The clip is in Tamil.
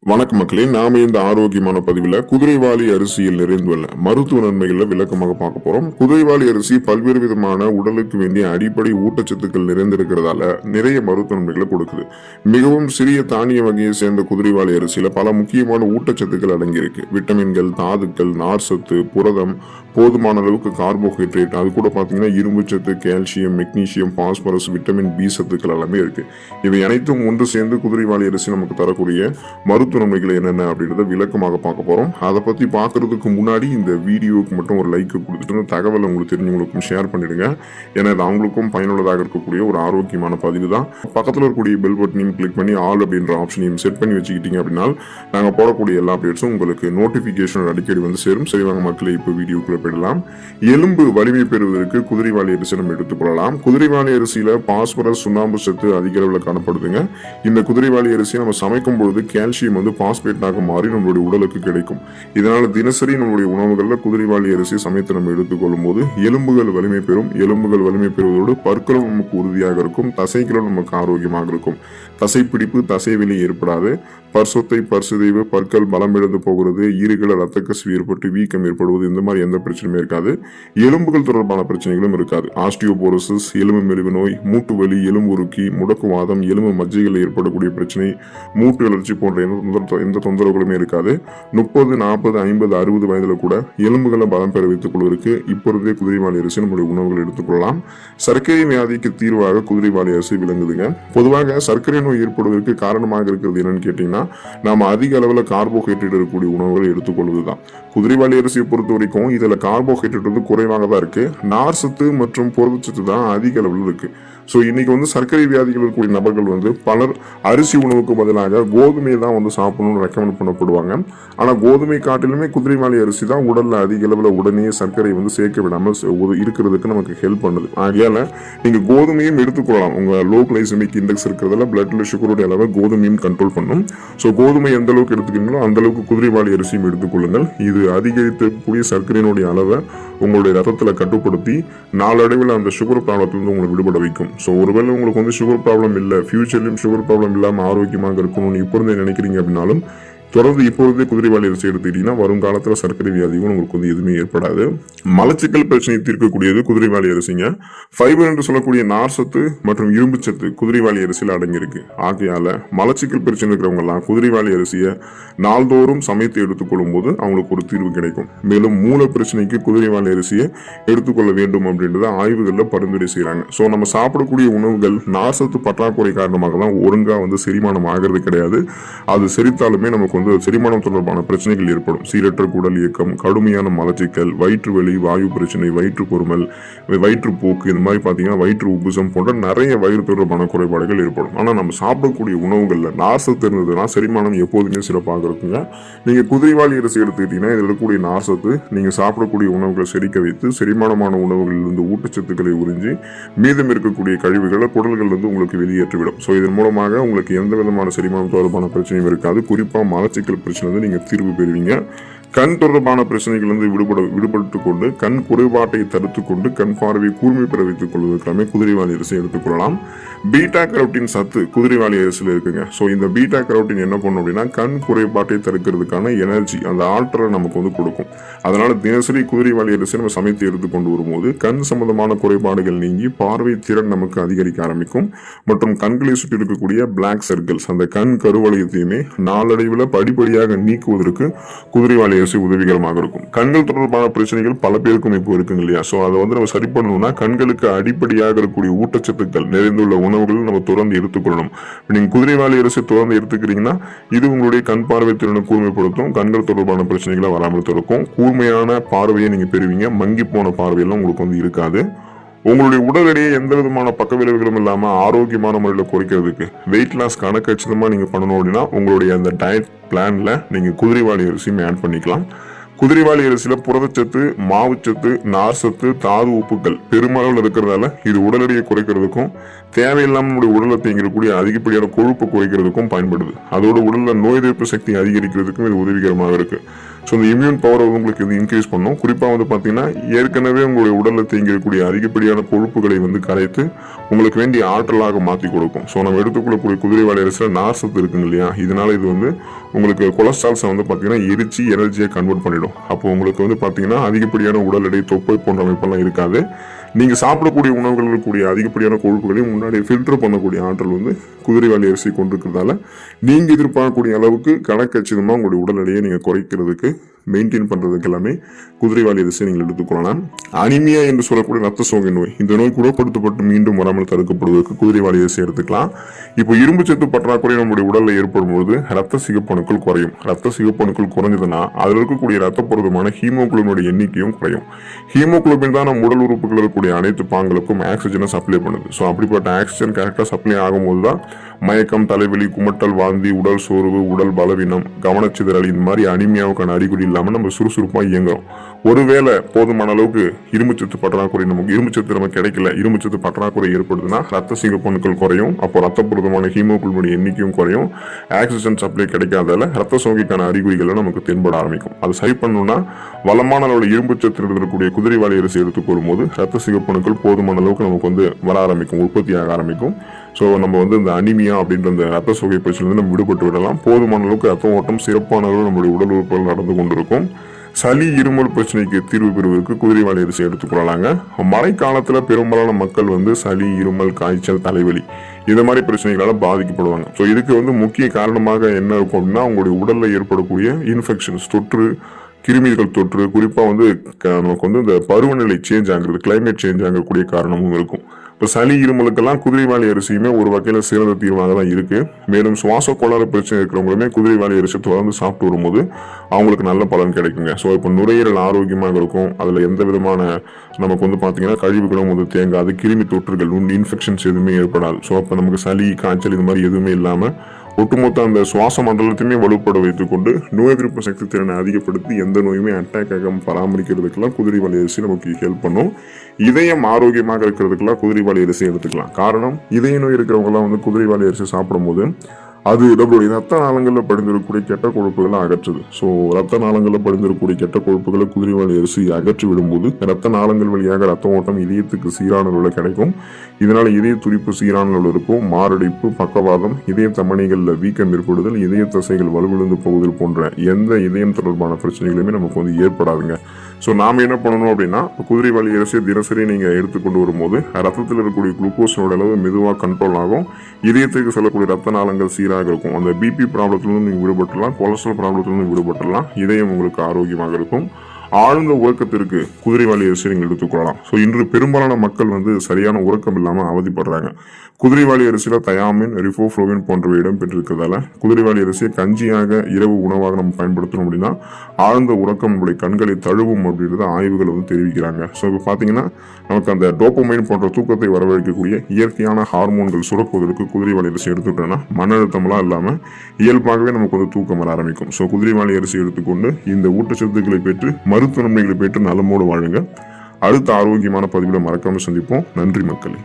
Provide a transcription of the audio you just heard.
வணக்க மக்களே, நாம இந்த ஆரோக்கியமான பதிவில் குதிரைவாலி அரிசியில் நிறைந்துள்ள மருத்துவ நன்மைகளை விளக்கமாக பார்க்க போறோம். குதிரைவாலி அரிசி பல்வேறு விதமான உடலுக்கு வேண்டிய அடிப்படை ஊட்டச்சத்துக்கள் நிறைந்திருக்கிறதால நிறைய மருத்துவ நன்மைகளை கொடுக்குது. மிகவும் சிறிய தானிய வகையை சேர்ந்த குதிரைவாலி அரிசியில பல முக்கியமான ஊட்டச்சத்துக்கள் அடங்கியிருக்கு. விட்டமின்கள், தாதுக்கள், நார் சத்து, புரதம், போதுமான அளவுக்கு கார்போஹைட்ரேட், அது கூட பார்த்தீங்கன்னா இரும்பு சத்து, calcium, magnesium, phosphorus, vitamin B சத்துக்கள் எல்லாமே இருக்கு. இவை அனைத்தும் ஒன்று சேர்ந்து குதிரைவாலி அரிசி நமக்கு தரக்கூடிய மருத்துவ நன்மைகள் என்னென்ன அப்படின்றத விளக்கமாக பார்க்க போறோம். அதை பத்தி பார்க்கறதுக்கு முன்னாடி இந்த வீடியோவுக்கு மட்டும் ஒரு லைக் கொடுத்துட்டு தகவலை உங்களுக்கு தெரிஞ்சவங்களுக்கும் ஷேர் பண்ணிடுங்க. ஏன்னா இது அவங்களுக்கும் பயனுள்ளதாக இருக்கக்கூடிய ஒரு ஆரோக்கியமான பதிவு தான். பக்கத்தில் இருக்கக்கூடிய பெல் பட்டனையும் கிளிக் பண்ணி ஆல் அப்படின்ற ஆப்ஷனையும் செட் பண்ணி வச்சுக்கிட்டீங்க அப்படின்னா நாங்கள் போடக்கூடிய எல்லா அப்டேட்ஸும் உங்களுக்கு நோட்டிஃபிகேஷன் அடிக்கடி வந்து சேரும். சரிவாங்க மக்களை, இப்போ வீடியோக்குள்ள போயிடலாம். எலும்பு வலிமை பெறுவதற்கு குதிரைவாலி அரிசி நம்ம எடுத்துக்கொள்ளலாம். குதிரைவாலி அரிசியில பாஸ்பரஸ், சுண்ணாம்பு சத்து அதிக அளவில் காணப்படுதுங்க. இந்த குதிரைவாலி அரிசியை நம்ம சமைக்கும் பொழுது கால்சியம் வந்து பாஸ்பேட்டாக மாறி நம்மளுடைய உடலுக்கு கிடைக்கும். இதனால தினசரி நம்மளுடைய உணவுகளில் குதிரைவாலி அரிசி சமைத்து நம்ம எடுத்துக்கொள்ளும் போது எலும்புகள் வலிமை பெறும். எலும்புகள் வலிமை பெறுவதோடு பற்களும் நமக்கு உறுதியாக இருக்கும், தசைகளும் நமக்கு ஆரோக்கியமாக இருக்கும். தசைப்பிடிப்பு, தசைவலி ஏற்படாது. பற்சொத்தை, பற்சிதைவு, பற்கள் பலம் இழந்து போகிறது, ஈறுகள் ரத்த கசிவு ஏற்பட்டு வீக்கம் ஏற்படுவது, இந்த மாதிரி எந்த பிரச்சனையும் இருக்காது. எலும்புகள் தொடர்பான பிரச்சனைகளும் இருக்காது. ஆஸ்டியோபோரோசிஸ், எலும்பு மெலிவு நோய், மூட்டு வலி, எலும்பு உருக்கி, முடக்குவாதம், எலும்பு மஜ்ஜைகள் ஏற்படக்கூடிய பிரச்சனை, மூட்டு வளர்ச்சி போன்ற எந்த தொந்தரவுகளுமே இருக்காது. 30, 40, 50, 60 வயதுல கூட எலும்புகளை பலம் பெற வைத்துக் கொள்வதற்கு இப்பொழுதே குதிரைவாலி அரிசி நம்முடைய உணவுகள் எடுத்துக்கொள்ளலாம். சர்க்கரை வியாதிக்கு தீர்வாக குதிரைவாலி அரிசி விளங்குதுங்க. பொதுவாக சர்க்கரை நோய் ஏற்படுவதற்கு காரணமாக இருக்கிறது என்னன்னு கேட்டீங்கன்னா நாம அதிக அளவில் கார்போஹைட்ரேட் இருக்கக்கூடிய உணவுகளை எடுத்துக்கொள்வதுதான். குதிரைவாலி அரிசியை பொறுத்த வரைக்கும் இதுல கார்போஹைட்ரேட் வந்து குறைவாக தான் இருக்கு. நார் சத்து மற்றும் புரதச்சத்து தான் அதிக அளவில் இருக்கு. ஸோ இன்னைக்கு வந்து சர்க்கரை வியாதிகள் இருக்கக்கூடிய நபர்கள் வந்து பலர் அரிசி உணவுக்கு பதிலாக கோதுமையை தான் வந்து சாப்பிடணும்னு ரெக்கமெண்ட் பண்ணப்படுவாங்க. ஆனால் கோதுமை காட்டிலுமே குதிரைவாலி அரிசி தான் உடல்ல அதிக அளவில் உடனே சர்க்கரை வந்து சேர்க்க விடாமல் இருக்கிறதுக்கு நமக்கு ஹெல்ப் பண்ணுது. ஆகையால நீங்க கோதுமையும் எடுத்துக்கொள்ளலாம். உங்க லோ கிளைசமிக் இண்டெக்ஸ் இருக்கிறதுல பிளட்ல சுகருடைய அளவை கோதுமையும் கண்ட்ரோல் பண்ணும். ஸோ கோதுமை எந்த அளவுக்கு எடுத்துக்கிறீங்களோ அந்த அளவுக்கு குதிரைவாலி அரிசியும் எடுத்துக்கொள்ளுங்கள். இது அதிகரிக்கக்கூடிய சர்க்கரையினுடைய அளவை உங்களுடைய ரத்தத்தில் கட்டுப்படுத்தி நாளடைவில் அந்த சுகர் ப்ராப்ளத்திலிருந்து உங்களை விடுபட வைக்கும். ஸோ ஒருவேளை உங்களுக்கு வந்து சுகர் ப்ராப்ளம் இல்லை, ஃபியூச்சர்லையும் சுகர் ப்ராப்ளம் இல்லாமல் ஆரோக்கியமாக இருக்கணும்னு இப்போ இருந்தே நினைக்கிறீங்க அப்படின்னாலும் தொடர்ந்து இப்பொழுதே குதிரைவாலி அரிசி எடுத்துக்கிட்டீங்கன்னா வருங்காலத்தில் சர்க்கரை வியாதியும் உங்களுக்கு வந்து எதுவுமே ஏற்படாது. மலச்சிக்கல் பிரச்சனையை தீர்க்கக்கூடியது குதிரைவாலி அரிசிங்க. ஃபைபர் என்று சொல்லக்கூடிய நார் சத்து மற்றும் இரும்பு சத்து குதிரைவாலி அரிசியில் அடங்கியிருக்கு. ஆகையால மலச்சிக்கல் பிரச்சனை இருக்கிறவங்க எல்லாம் குதிரைவாலி அரிசியை நாள்தோறும் சமைத்து எடுத்துக்கொள்ளும் போது அவங்களுக்கு ஒரு தீர்வு கிடைக்கும். மேலும் மூல பிரச்சனைக்கு குதிரைவாலி அரிசியை எடுத்துக்கொள்ள வேண்டும் அப்படின்றத ஆய்வுகளில் பரிந்துரை செய்யறாங்க. ஸோ நம்ம சாப்பிடக்கூடிய உணவுகள் நார் சத்து பற்றாக்குறை காரணமாக தான் ஒழுங்கா வந்து செரிமானம் ஆகிறது கிடையாது. அது செரித்தாலுமே நமக்கு வந்து செரிமானம் தொடர்பான பிரச்சனைகள் ஏற்படும். சீரற்ற குடல் இயக்கம், கடுமையான மலச்சிக்கல், வயிற்று வலி, வாயு பிரச்சனை, வயிற்று பொறுமல், வயிற்றுப்போக்கு, இந்த மாதிரி பார்த்தீங்கன்னா வயிற்று உப்புசம் போன்ற நிறைய வயிறு தொடர்பான குறைபாடுகள் ஏற்படும். ஆனால் நம்ம சாப்பிடக்கூடிய உணவுகளில் நார் சத்து இருந்ததுன்னா செரிமானம் எப்போதுமே சிறப்பாக இருக்குங்க. நீங்கள் குதிரைவாலி அரிசி எடுத்துக்கிட்டீங்கன்னா இதில் இருக்கக்கூடிய நார் சத்து நீங்கள் சாப்பிடக்கூடிய உணவுகளை செரிக்க வைத்து செரிமானமான உணவுகளிலிருந்து ஊட்டச்சத்துக்களை உறிஞ்சி மீதம் இருக்கக்கூடிய கழிவுகளை குடல்களிலிருந்து உங்களுக்கு வெளியேற்றிவிடும். ஸோ இதன் மூலமாக உங்களுக்கு எந்த விதமான செரிமானம் தொடர்பான பிரச்சனையும் இருக்காது. குறிப்பாக மலச்சிக்கல் பிரச்சனை வந்து நீங்கள் தீர்வு பெறுவீங்க. கண் தொடர்பான பிரச்சனைகள் வந்து விடுபட்டு கொண்டு கண் குறைபாட்டை தடுத்து கொண்டு கண் பார்வையை கூர்மை பெற வைத்துக் கொள்வதற்கான குதிரைவாலி அரிசி எடுத்துக்கொள்ளலாம். பீட்டா கரோட்டின் சத்து குதிரைவாலி அரிசியில் இருக்குங்க. ஸோ இந்த பீட்டா கரோட்டின் என்ன பண்ணும் அப்படின்னா கண் குறைபாட்டை தடுக்கிறதுக்கான எனர்ஜி, அந்த ஆற்றலை நமக்கு வந்து கொடுக்கும். அதனால தினசரி குதிரைவாலி அரிசி நம்ம சமைத்து எடுத்துக்கொண்டு வரும்போது கண் சம்பந்தமான குறைபாடுகள் நீங்கி பார்வை திறன் நமக்கு அதிகரிக்க ஆரம்பிக்கும். மற்றும் கண்களை சுற்றி இருக்கக்கூடிய பிளாக் சர்க்கிள்ஸ், அந்த கண் கருவளையத்தையுமே நாளடைவில் படிப்படியாக நீக்குவதற்கு குதிரைவாலி அரிசி உதவிகரமாக இருக்கும். கண்கள் தொடர்பான பிரச்சனைகள் பல பேருக்கும் இப்போ இருக்குங்க இல்லையா? ஸோ அதை வந்து நம்ம சரி பண்ணணும்னா கண்களுக்கு அடிப்படையாக இருக்கக்கூடிய ஊட்டச்சத்துக்கள் நிறைந்துள்ள உணவுகள் நம்ம தொடர்ந்து எடுத்துக்கொள்ளணும். நீங்க குதிரைவாலி அரிசி தொடர்ந்து எடுத்துக்கிறீங்கன்னா இது உங்களுடைய கண் பார்வை திறனை கூர்மைப்படுத்தும், கண்கள் தொடர்பான பிரச்சனைகளை வராமல் தடுக்கும், கூர்மையான பார்வையை நீங்க பெறுவீங்க. மங்கி போன பார்வையெல்லாம் உங்களுக்கு வந்து இருக்காது. உங்களுடைய உடல் எடையை எந்த விதமான பக்க விளைவுகளும் இல்லாமல் ஆரோக்கியமான முறையில் குறைக்கிறதுக்கு வெயிட் லாஸ் கணக்கச்சிதமாக நீங்கள் பண்ணணும் அப்படின்னா உங்களுடைய அந்த டயட் பிளானில் நீங்கள் குதிரைவாலி அரிசியும் ஆட் பண்ணிக்கலாம். குதிரைவாலி அரிசியில் புரதச்சத்து, மாவுச்சத்து, நார் சத்து, தாது உப்புக்கள் பெருமளவில் இருக்கிறதால இது உடல் எடையை குறைக்கிறதுக்கும் தேவையில்லாம நம்முடைய உடல்ல தேங்கிடக்கூடிய அதிகப்படியான கொழுப்பை குறைக்கிறதுக்கும் பயன்படுது. அதோட உடல்ல நோய் எதிர்ப்பு சக்தி அதிகரிக்கிறதுக்கும் இது உதவிகரமாக இருக்கு. ஸோ இந்த இம்யூன் பவரை உங்களுக்கு இது இன்க்ரீஸ் பண்ணும். குறிப்பாக வந்து பார்த்தீங்கன்னா ஏற்கனவே உங்களுடைய உடலில் தேங்கிடக்கூடிய அதிகப்படியான கொழுப்புகளை வந்து கரைத்து உங்களுக்கு வேண்டிய ஆற்றலாக மாற்றி கொடுக்கும். ஸோ நம்ம எடுத்துக்கொள்ளக்கூடிய குதிரைவாலி அரிசியில் நார் சத்து இருக்குங்க இல்லையா, இதனால இது வந்து உங்களுக்கு கொலஸ்ட்ரால்ஸை வந்து பார்த்தீங்கன்னா எரிச்சு எனர்ஜியை கன்வெர்ட் பண்ணிடும். அப்போ உங்களுக்கு வந்து பார்த்தீங்கன்னா அதிகப்படியான உடல் எடை, தொப்பை போன்ற அமைப்பெல்லாம் இருக்காது. நீங்கள் சாப்பிடக்கூடிய உணவுகளில் இருக்கக்கூடிய அதிகப்படியான கொழுப்புகளையும் முன்னாடி ஃபில்டர் பண்ணக்கூடிய ஆற்றல் வந்து குதிரைவாலி அரிசி கொண்டிருக்கிறதால நீங்கள் எதிர்பார்க்கக்கூடிய அளவுக்கு கணக்கச்சிதமாக உங்களுடைய உடல் எடையை நீங்கள் குறைக்கிறதுக்கு மெயின்டைன் பண்ணுறதுக்கு எல்லாமே குதிரைவாலி அரிசி நீங்கள் எடுத்துக்கொள்ளலாம். அனிமியா என்று சொல்லக்கூடிய ரத்த சோகை நோய், இந்த நோய் குணப்படுத்தப்பட்டு மீண்டும் வராமல் தடுக்கப்படுவதற்கு குதிரைவாலி அரிசி எடுத்துக்கலாம். இப்போ இரும்பு சத்து பற்றாக்குறை நம்முடைய உடலில் ஏற்படும் பொழுது ரத்த சிகப்பணுக்கள் குறையும். ரத்த சிகப்பணுக்கள் குறைஞ்சதுன்னா அதில் இருக்கக்கூடிய ரத்த புரதமான ஹீமோகுளோபினுடைய எண்ணிக்கையும் குறையும். ஹீமோகுளோபின் தான் நம்ம உடல் உறுப்புகள் இருக்கக்கூடிய அனைத்து பாங்களுக்கும் ஆக்சிஜனை சப்ளை பண்ணுது. ஸோ அப்படிப்பட்ட ஆக்சிஜன் கரெக்டாக சப்ளை ஆகும்போது தான் மயக்கம், தலைவலி, குமட்டல், வாந்தி, உடல் சோர்வு, உடல் பலவீனம், கவனச்சிதறல், இந்த மாதிரி அனிமியாவுக்கான அறிகுறி இல்லாமல் நம்ம சுறுசுறுப்பாக இயங்குறோம். ஒருவேளை போதுமான அளவுக்கு இரும்புச்சத்து பற்றாக்குறை நமக்கு கிடைக்கல, இரும்புச்சத்து பற்றாக்குறை ஏற்படுதுன்னா ரத்த சிகப்பணுக்கள் குறையும். அப்போ ரத்த புரதமான ஹீமோகுளோபின் எண்ணிக்கையும் குறையும். ஆக்சிஜன் சப்ளை கிடைக்காதால ரத்த சோகைக்கான அறிகுறிகள் நமக்கு தென்பட ஆரம்பிக்கும். அது சரி பண்ணணும்னா வளமான அளவில் இரும்புச்சத்து இருக்கக்கூடிய குதிரைவாலி அரிசி எடுத்துக்கொள்ளும் போது ரத்த சிகப்பணுக்கள் போதுமான அளவுக்கு நமக்கு வந்து வர ஆரம்பிக்கும், உற்பத்தியாக ஆரம்பிக்கும். ஸோ நம்ம வந்து இந்த அனிமியா அப்படின்ற அந்த ரத்த சோகை பிரச்சனை நம்ம விடுபட்டு விடலாம். போதுமான அளவுக்கு ரத்த ஓட்டம் சிறப்பான அளவு நம்முடைய உடல் உறுப்புகள் நடந்து கொண்டிருக்கும். சளி, இருமல் பிரச்சனைக்கு தீர்வு பெறுவதற்கு குதிரைவாலி அரிசி எடுத்துக்கொள்ளலாங்க. மழை காலத்தில் பெரும்பாலான மக்கள் வந்து சளி, இருமல், காய்ச்சல், தலைவலி இந்த மாதிரி பிரச்சனைகளால் பாதிக்கப்படுவாங்க. ஸோ இதுக்கு வந்து முக்கிய காரணமாக என்ன இருக்கும் அப்படின்னா உங்களுடைய உடலில் ஏற்படக்கூடிய இன்ஃபெக்ஷன்ஸ், தொற்று, கிருமிகள் தொற்று, குறிப்பாக வந்து நமக்கு வந்து இந்த பருவநிலை சேஞ்ச் ஆகுறது, கிளைமேட் சேஞ்ச் ஆகக்கூடிய காரணமும் இருக்கும். இப்போ சளி, இருமலுக்கெல்லாம் குதிரைவாலி அரிசியுமே ஒரு வகையில் சிறந்த தீர்வாக தான் இருக்கு. மேலும் சுவாச கோளாறு பிரச்சனை இருக்கிறவங்களுமே குதிரைவாலி அரிசி தொடர்ந்து சாப்பிட்டு வரும்போது அவங்களுக்கு நல்ல பலன் கிடைக்குங்க. ஸோ இப்போ நுரையீரல் ஆரோக்கியமாக இருக்கும். அதில் எந்த விதமான நமக்கு வந்து பார்த்தீங்கன்னா கழிவுகளும் வந்து தேங்காது, கிருமி தொற்றுகள், இன்ஃபெக்ஷன்ஸ் எதுவுமே ஏற்படாது. ஸோ அப்போ நமக்கு சளி, காய்ச்சல் இது மாதிரி எதுவுமே இல்லாமல் ஒட்டுமொத்த அந்த சுவாச மண்டலத்தையுமே வலுப்பட வைத்துக்கொண்டு நோய் எதிர்ப்பு சக்தி திறனை அதிகப்படுத்தி எந்த நோயுமே அட்டாக் ஆகாமல் பராமரிக்கிறதுக்கெல்லாம் குதிரைவாலி அரிசி நமக்கு ஹெல்ப் பண்ணும். இதயம் ஆரோக்கியமாக இருக்கிறதுக்கெல்லாம் குதிரைவாலி அரிசி எடுத்துக்கலாம். காரணம், இதய நோய் இருக்கிறவங்கலாம் வந்து குதிரைவாலி அரிசி சாப்பிடும்போது அது நம்மளுடைய ரத்த நாளங்களில் படிந்திருக்கக்கூடிய கெட்ட கொழுப்புகளை அகற்றுது. ஸோ ரத்த நாளங்களில் படிந்திருக்கக்கூடிய கெட்ட கொழுப்புகளை குதிரைவாலி அரிசி அகற்றி விடும்போது ரத்த நாளங்கள் வழியாக ரத்த ஓட்டம் இதயத்துக்கு சீரான அளவில் கிடைக்கும். இதனால இதய துடிப்பு சீரான அளவில் இருக்கும். மாரடைப்பு, பக்கவாதம், இதய தமனிகளில் வீக்கம் ஏற்படுதல், இதய தசைகள் வலுவிழந்து போகுதல் போன்ற எந்த இதயம் தொடர்பான பிரச்சனைகளுமே நமக்கு வந்து ஏற்படாதுங்க. ஸோ நாம் என்ன பண்ணணும் அப்படின்னா குதிரைவாலி அரிசியை தினசரி நீங்கள் எடுத்துக்கொண்டு வரும்போது ரத்தத்தில் இருக்கக்கூடிய குளுக்கோஸோட அளவு மெதுவாக கண்ட்ரோல் ஆகும். இதயத்துக்கு செல்லக்கூடிய ரத்த நாளங்கள் சீராக இருக்கும். அந்த பிபி ப்ராப்ளத்திலிருந்து நீங்கள் விடுபட்டுலாம், கொலஸ்ட்ரால் ப்ராப்ளத்திலிருந்து விடுபட்டுலாம். இதயம் உங்களுக்கு ஆரோக்கியமாக இருக்கும். ஆழ்ந்த உறக்கத்திற்கு குதிரைவாலி அரிசி நீங்கள் எடுத்துக்கொள்ளலாம். ஸோ இன்று பெரும்பாலான மக்கள் வந்து சரியான உறக்கம் இல்லாமல் அவதிப்படுறாங்க. குதிரைவாலி அரிசியில் தயாமின், ரிஃபோஃப்ளோவின் போன்றவை இடம்பெற்றிருக்கிறதால குதிரைவாலி அரிசியை கஞ்சியாக இரவு உணவாக நம்ம பயன்படுத்தணும் அப்படின்னா ஆழ்ந்த உறக்கம் நம்முடைய கண்களை தழுவும் அப்படின்றத ஆய்வுகள் வந்து தெரிவிக்கிறாங்க. ஸோ இப்போ பார்த்தீங்கன்னா நமக்கு அந்த டோப்பமைன் போன்ற தூக்கத்தை வரவழைக்கக்கூடிய இயற்கையான ஹார்மோன்கள் சுரக்குவதற்கு குதிரைவாலி அரிசி எடுத்துக்கிட்டோம்னா மன அழுத்தம்லாம் இல்லாமல் இயல்பாகவே நமக்கு வந்து தூக்கம் வர ஆரம்பிக்கும். ஸோ குதிரைவாலி அரிசி எடுத்துக்கொண்டு இந்த ஊட்டச்சத்துக்களை பெற்று மருத்துவ நன்மைகளை பெற்று நலமோடு வாழுங்க. அடுத்த ஆரோக்கியமான பதிவில் மறக்காமல் சந்திப்போம். நன்றி மக்களே.